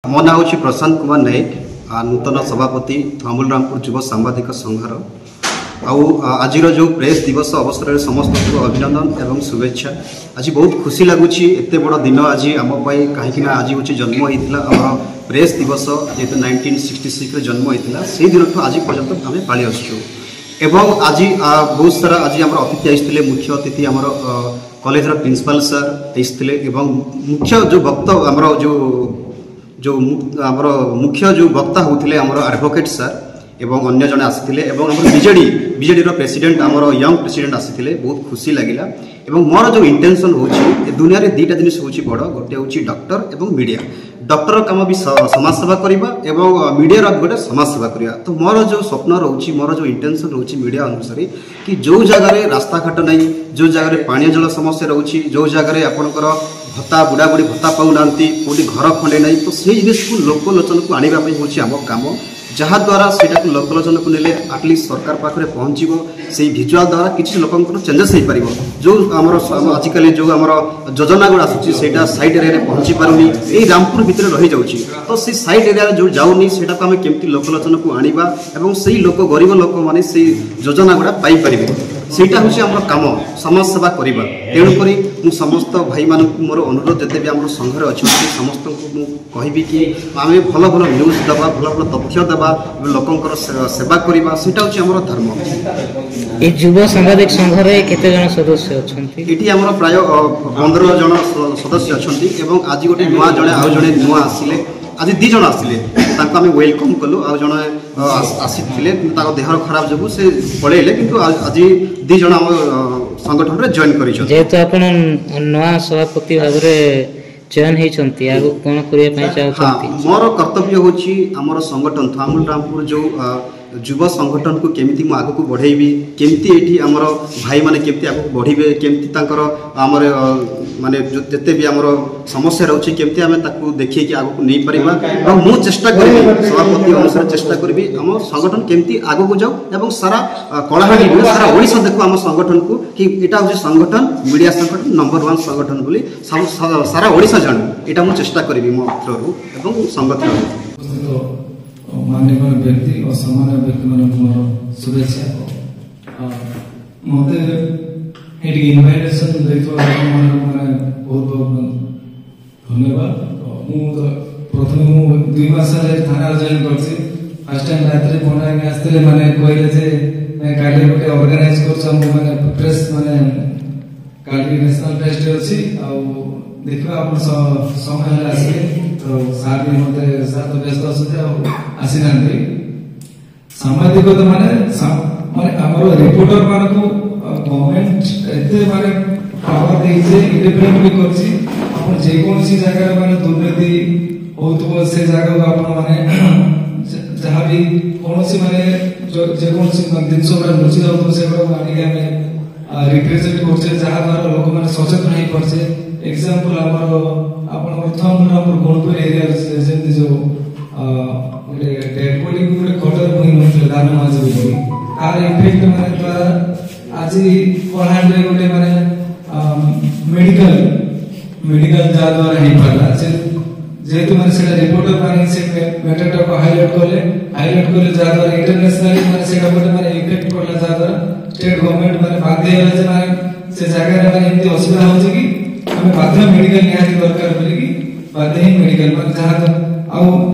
मो ना हूँ प्रशांत कुमार नायक, नूतन सभापति थमुल रामपुर युव सांबादिक संघर। आज जो प्रेस दिवस अवसर में समस्त को अभिनंदन एवं शुभेच्छा। आज बहुत खुशी लगुच एत बड़ दिन आज आम कहीं आज हूँ जन्म होता आम प्रेस दिवस जेहतु 1966 जन्म होता से दिन आज पर्यटन आम पाली आसुँ। एवं आज बहुत सारा आज आम अतिथि आसते मुख्य अतिथि आम कॉलेज प्रिंसिपल सर आसते मुख्य जो वक्ता आमर जो आमर मुख्य जो वक्ता होते आमर एडवोकेट सर एवं अन्य जने आसीथिले एवं आमर बीजेडी प्रेसिडेंट आमर यंग प्रेसिडेंट आसीथिले बहुत खुशी लगिला। एवं मोर जो इंटेंशन होची दुनिया रे दुईटा जिनिस होची बड़ गोटे होची डॉक्टर एवं मीडिया। डॉक्टर काम भी समाज सेवा करवा एवं मीडिया गोटे समाज सेवा करवा। तो मोर जो स्वप्न रोची मोर जो इंटेंशन रोची मीडिया अनुसार कि जो जगह रास्ता घाट नहीं, जो जगह पानी जल समस्या रोची, जो जगह आपणकर भत्ता बुढ़ा बुढ़ी भत्ता पाऊना कौटी घर खंडे नहीं, तो से जिनिस को लोकलोचन को आने आम काम जहाद्वारा से लोकलोचन को नेले आटलिस्ट सरकार पाखे पहुँचो से भिजुआल द्वारा किसी लोक चेंजेस हो पार। जो आमर आजिकल जो आमर योजना गुड़ा आसूँ साइड एरिया पहुँची पारुनी यही रामपुर भितर रही जाऊँगी। तो से साइड एरिया जो जाऊनी से आम केमती लोकलोचन को आनिबा एवं से लोक गरीब लोक मैंने से योजना गुड़ा पाइपर सेटा हूँ आम कम समाज सेवा करवा। तेणुक समस्त भाई मान मोर अनुरोध जिते भी आम संघर अच्छा समस्त को कहबी कि आम भल भल न्यूज देवा भल भल तथ्य देवा लोकंकर सेवा करवा सेटा हूँ आम धर्म। ये युव सांबादिक संघर केते जन सदस्य अच्छा ये आम प्राय 15 जन सदस्य अच्छा। आज गोटे नुआ जड़े आउ जड़े नुआ आसिले आज 2 जन आसिले आम वेलकम कलु आ जड़े आसी देह खराब जो से पलैले कि आज 2 जन आम संगठन में जॉइन कर जेहेतु आप नुआ सभापति भाव चयन होती आगे कौन करने चाहते? मोर कर्तव्य होमर संगठन थमुल रामपुर जो युव संगठन को केमिति मु आगु को बढ़ेबी केमिति एठी हमर भाई माने केमिति आगु को बढ़िबे केमिति तांकर हमर माने जते भी हमर समस्या रहउची केमिति हमें ताकू देखिए कि आगु को नहीं परिबा और मु चेष्टा करबी सभापति अनुसार चेष्टा करबी हम संगठन केमिति आगु को जाऊ एवं सारा कलाहांडी सारा ओडिसा देखो हम संगठन को कि एटा होची संगठन मीडिया संगठन नंबर 1 संगठन बोली सारा ओडिसा जानू एटा मु चेष्टा करबी मो थ्रू एवं संगठन मान्यवर व्यक्ति और सामान्य व्यक्ति मान शुभेच्छा। मत ये इनभाइटेशन माने बहुत बहुत धन्यवाद। प्रथम मु 2 मास थाना जॉइन करछि। फर्स्ट टाइम रात्रि पंडा आसते माने कहले जे मैं काली गोटे ऑर्गेनाइज करछम माने प्रेस माने काली नेशनल फेस्ट अछि आ देखिबा अपन समय आसे तो सार भी मते सार तो व्यस्त अछि आसी नांदी सांबादिकता माने माने हमरो रिपोर्टर मान को गवर्नमेंट एते माने पावर दे जे इंडिपेंडेंट भी करछि। अपन जे कोनसी जगह माने दुर्नीति होतो से जगह अपन माने जहां भी कोनसी माने जे कोनसी जिनस माने रुचि जातो से माने हमें रिप्रेजेंट करछे जहां द्वारा लोक माने सचेतन नहीं परछे। एग्जांपल हमरो अपन थम नंबर गोलपुर एरिया जेंति जो डेड बॉडी को कटर होई नथले दान माजे बोली आर इफेक्ट माने द्वारा आज पढ़ान रे गोटे माने मेडिकल जा द्वारा ही पड़ला जेतु माने सेटा रिपोर्टर माने से मैटर को हाईलाइट करले जा द्वारा इंटरनेशनली माने सेटा गोटे माने इफेक्ट पड़ला जा द्वारा स्टेट गवर्नमेंट माने बाध्य है जे माने से जगह रे माने एंती असुविधा होची कि हमें बाध्य मेडिकल निहाती दरकार बोली कि बाध्य ही मेडिकल माने जहां